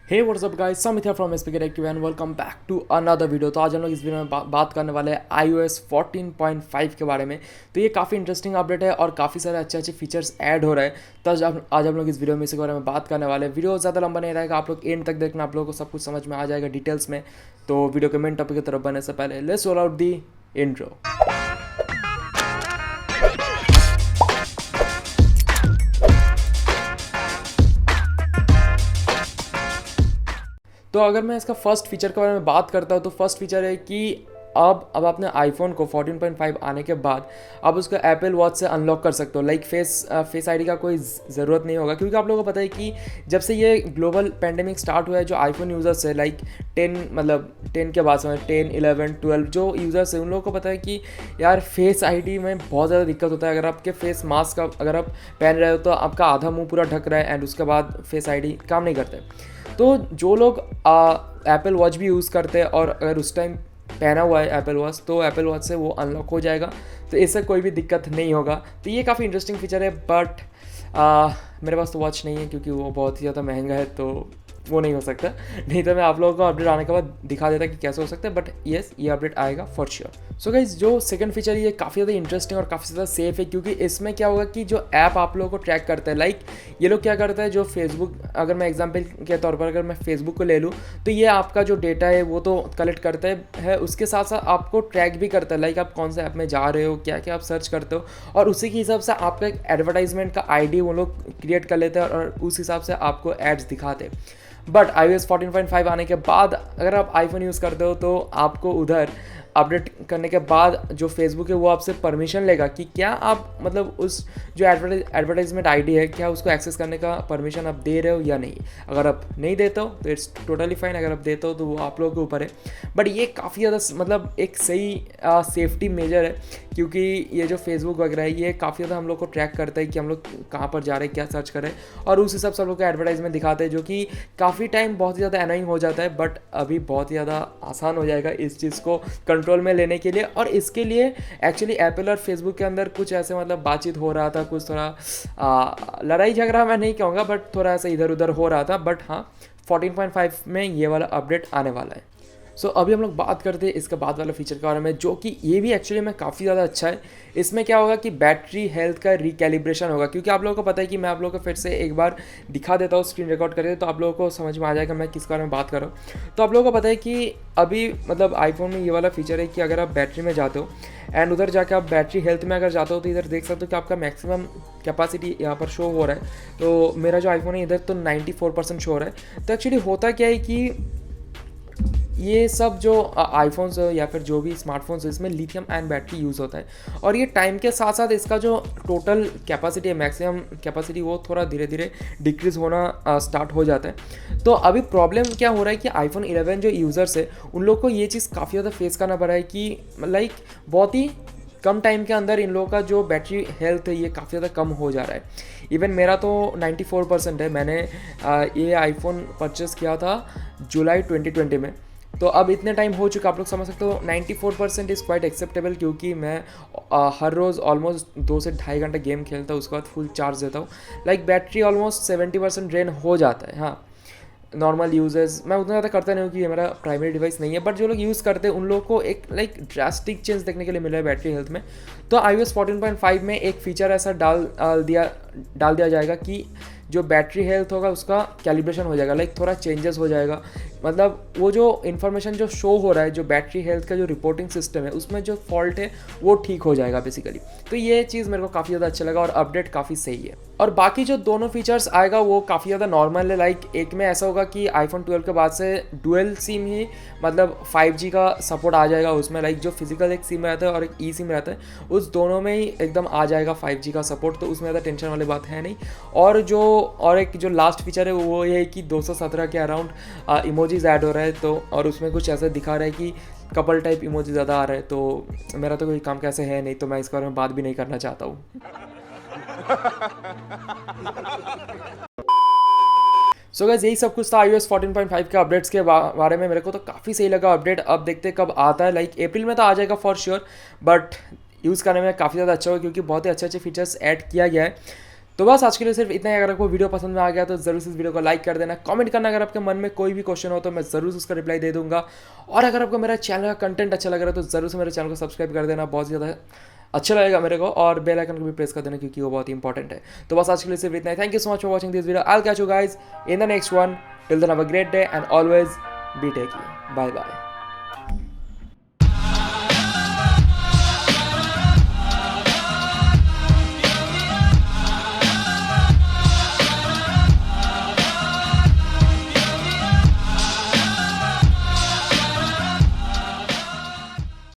Hey what's up guys, Samit here from Speaker Active and welcome back to another video. तो आज हम लोग इस वीडियो में बात करने वाले हैं iOS 14.5 के बारे में। तो ये काफ़ी इंटरेस्टिंग अपडेट है और काफ़ी सारे अच्छे अच्छे फीचर्स ऐड हो रहे हैं। तो आज हम लोग इस वीडियो में इसके बारे में बात करने वाले हैं। वीडियो ज़्यादा लंबा नहीं रहेगा, आप लोग एंड तक देखना, आप लोगों को सब कुछ समझ में आ जाएगा डिटेल्स में। तो वीडियो के मेन टॉपिक की तरफ बढ़ने से पहले let's roll out the intro. तो अगर मैं इसका फर्स्ट फीचर के बारे में बात करता हूँ तो फर्स्ट फीचर है कि अब अपने आईफोन को 14.5 आने के बाद आप उसको एप्पल वॉच से अनलॉक कर सकते हो। लाइक फेस आईडी का कोई ज़रूरत नहीं होगा, क्योंकि आप लोगों को पता है कि जब से ये ग्लोबल पेंडेमिक स्टार्ट हुआ है, जो आईफोन यूज़र्स है लाइक 10 के बाद में 10, 11, 12 जो यूज़र्स है उन लोगों को पता है कि यार फेस आईडी में बहुत ज़्यादा दिक्कत होता है। अगर आपके फेस मास्क अगर आप पहन रहे हो तो आपका आधा मुँह पूरा ढक रहा है एंड उसके बाद फेस आईडी काम नहीं करते। तो जो लोग एप्पल वॉच भी यूज़ करते हैं और अगर उस टाइम पहना हुआ है एप्पल वॉच, तो एप्पल वॉच से वो अनलॉक हो जाएगा, तो इससे कोई भी दिक्कत नहीं होगा। तो ये काफ़ी इंटरेस्टिंग फीचर है। बट मेरे पास तो वॉच नहीं है क्योंकि वो बहुत ही ज़्यादा महंगा है, तो वो नहीं हो सकता। नहीं तो मैं आप लोगों को अपडेट आने के बाद दिखा देता कि कैसे हो सकता है। बट येस, ये अपडेट आएगा फॉर श्योर। सो गाइस, जो सेकंड फीचर ये काफ़ी ज़्यादा इंटरेस्टिंग और काफ़ी ज़्यादा सेफ है, क्योंकि इसमें क्या होगा कि जो ऐप आप लोगों को ट्रैक करता है, लाइक ये लोग क्या करता है, जो फेसबुक, अगर मैं एग्जाम्पल के तौर पर अगर मैं फेसबुक को ले लूँ तो ये आपका जो डेटा है वो तो कलेक्ट करता है, उसके साथ साथ आपको ट्रैक भी करता है। लाइक आप कौन से ऐप में जा रहे हो, क्या क्या आप सर्च करते हो, और उसी के हिसाब से आपका एक एडवर्टाइजमेंट का आईडी वो लोग क्रिएट कर लेते हैं और उस हिसाब से आपको एड्स दिखाते हैं। बट iOS 14.5 आने के बाद अगर आप आईफोन यूज़ करते हो तो आपको उधर अपडेट करने के बाद जो फेसबुक है वो आपसे परमिशन लेगा कि क्या आप मतलब उस जो एडवर्टाइजमेंट आईडी है, क्या उसको एक्सेस करने का परमिशन आप दे रहे हो या नहीं। अगर आप नहीं देते हो तो इट्स टोटली फाइन, अगर आप देते हो तो वो आप लोगों के ऊपर है। बट ये काफ़ी ज़्यादा मतलब एक सही सेफ्टी मेजर है, क्योंकि ये जो फेसबुक वगैरह है ये काफ़ी ज़्यादा हम लोग को ट्रैक करता है कि हम लोग कहाँ पर जा रहे हैं, क्या सर्च कर रहे हैं, और उस हिसाब से हम लोग को एडवर्टाइजमेंट दिखाते हैं, जो कि काफ़ी टाइम बहुत ही ज़्यादा एनोइंग हो जाता है। बट अभी बहुत ही ज़्यादा आसान हो जाएगा इस चीज़ को कंट्रोल में लेने के लिए। और इसके लिए एक्चुअली एप्पल और फेसबुक के अंदर कुछ ऐसे मतलब बातचीत हो रहा था, कुछ थोड़ा लड़ाई झगड़ा मैं नहीं कहूँगा, बट थोड़ा ऐसा इधर उधर हो रहा था। बट हाँ, 14.5 में ये वाला अपडेट आने वाला है। सो अभी हम लोग बात करते हैं इसके बाद वाला फीचर के बारे में, जो कि ये भी एक्चुअली में काफ़ी ज़्यादा अच्छा है। इसमें क्या होगा कि बैटरी हेल्थ का रिकैलिब्रेशन होगा, क्योंकि आप लोगों को पता है कि मैं आप लोगों को फिर से एक बार दिखा देता हूँ स्क्रीन रिकॉर्ड करके, तो आप लोगों को समझ में आ जाएगा मैं किस बारे में बात कर रहा हूँ। तो आप लोगों को पता है कि अभी मतलब आईफोन में ये वाला फीचर है कि अगर आप बैटरी में जाते हो एंड उधर जाके आप बैटरी हेल्थ में अगर जाते हो तो इधर देख सकते हो कि आपका मैक्सिमम कैपेसिटी यहाँ पर शो हो रहा है। तो मेरा जो आईफोन है इधर तो 94% शो हो रहा है। तो एक्चुअली होता क्या है कि ये सब जो आईफोन्स या फिर जो भी स्मार्टफोन्स है, इसमें लिथियम आयन बैटरी यूज़ होता है, और ये टाइम के साथ साथ इसका जो टोटल कैपेसिटी है, मैक्सिमम कैपेसिटी, वो थोड़ा धीरे धीरे डिक्रीज़ होना स्टार्ट हो जाता है। तो अभी प्रॉब्लम क्या हो रहा है कि आईफोन 11 जो यूज़र्स है उन लोग को ये चीज़ काफ़ी ज़्यादा फेस करना पड़ रहा है कि लाइक बहुत ही कम टाइम के अंदर इन लोगों का जो बैटरी हेल्थ है ये काफ़ी ज़्यादा कम हो जा रहा है। इवन मेरा तो 94% है। मैंने ये आईफोन परचेस किया था जुलाई 2020 में, तो अब इतने टाइम हो चुका, आप लोग समझ सकते हो 94% इज़ क्वाइट एक्सेप्टेबल, क्योंकि मैं हर रोज़ ऑलमोस्ट 2 से ढाई घंटा गेम खेलता हूँ, उसके बाद फुल चार्ज देता हूँ। लाइक बैटरी ऑलमोस्ट 70% ड्रेन हो जाता है। हाँ, नॉर्मल यूजर्स मैं उतना ज़्यादा करता नहीं हूँ कि ये मेरा प्राइमरी डिवाइस नहीं है, बट जो लोग यूज़ करते हैं उन लोगों को एक लाइक ड्रास्टिक चेंज देखने के लिए मिला है बैटरी हेल्थ में। तो iOS 14.5 में एक फीचर ऐसा डाल दिया जाएगा कि जो बैटरी हेल्थ होगा उसका कैलिब्रेशन हो जाएगा, लाइक थोड़ा चेंजेस हो जाएगा। मतलब वो जो इन्फॉर्मेशन जो शो हो रहा है, जो बैटरी हेल्थ का जो रिपोर्टिंग सिस्टम है उसमें जो फॉल्ट है वो ठीक हो जाएगा बेसिकली। तो ये चीज़ मेरे को काफ़ी ज़्यादा अच्छा लगा और अपडेट काफ़ी सही है। और बाकी जो दोनों फीचर्स आएगा वो काफ़ी ज़्यादा नॉर्मल है। लाइक एक में ऐसा होगा कि आईफोन 12 के बाद से डुअल सिम ही मतलब 5G का सपोर्ट आ जाएगा उसमें। लाइक जो फिजिकल एक सिम रहता है और एक ई सिम रहता है, उस दोनों में ही एकदम आ जाएगा 5G का सपोर्ट, तो उसमें ज़्यादा टेंशन वाली बात है नहीं। और एक जो लास्ट फीचर है वो ये है कि 217 के अराउंड इमोजीज ऐड हो रहा है, तो और उसमें कुछ ऐसा दिखा रहा है कि कपल टाइप इमोजी ज़्यादा आ रहा है। तो मेरा तो कोई काम कैसे है नहीं, तो मैं इस बारे में बात भी नहीं करना चाहता हूँ। सो गाइस, यही सब कुछ था iOS 14.5 के अपडेट्स के बारे में। मेरे को तो काफ़ी सही लगा अपडेट। अब देखते कब आता है, लाइक अप्रैल में तो आ जाएगा फॉर श्योर, बट यूज़ करने में काफ़ी ज़्यादा अच्छा होगा क्योंकि बहुत ही अच्छे अच्छे फीचर्स ऐड किया गया है। तो बस आज के लिए सिर्फ इतना ही। अगर आपको वीडियो पसंद में आ गया तो ज़रूर से इस वीडियो को लाइक कर देना, कमेंट करना अगर आपके मन में कोई भी क्वेश्चन हो तो मैं ज़रूर से उसका रिप्लाई दे दूंगा। और अगर आपको मेरा चैनल का कंटेंट अच्छा लग रहा है तो ज़रूर से मेरे चैनल को सब्सक्राइब कर देना, बहुत ज़्यादा अच्छा लगेगा मेरे को। और बेल आइकन को भी प्रेस कर देना क्योंकि वो बहुत इंपॉर्टेंट है। तो बस आज के लिए सिर्फ इतना ही। Thank you so much for watching this video. I will catch you guys in the next one. Till then have a great day and always be techie. Bye bye.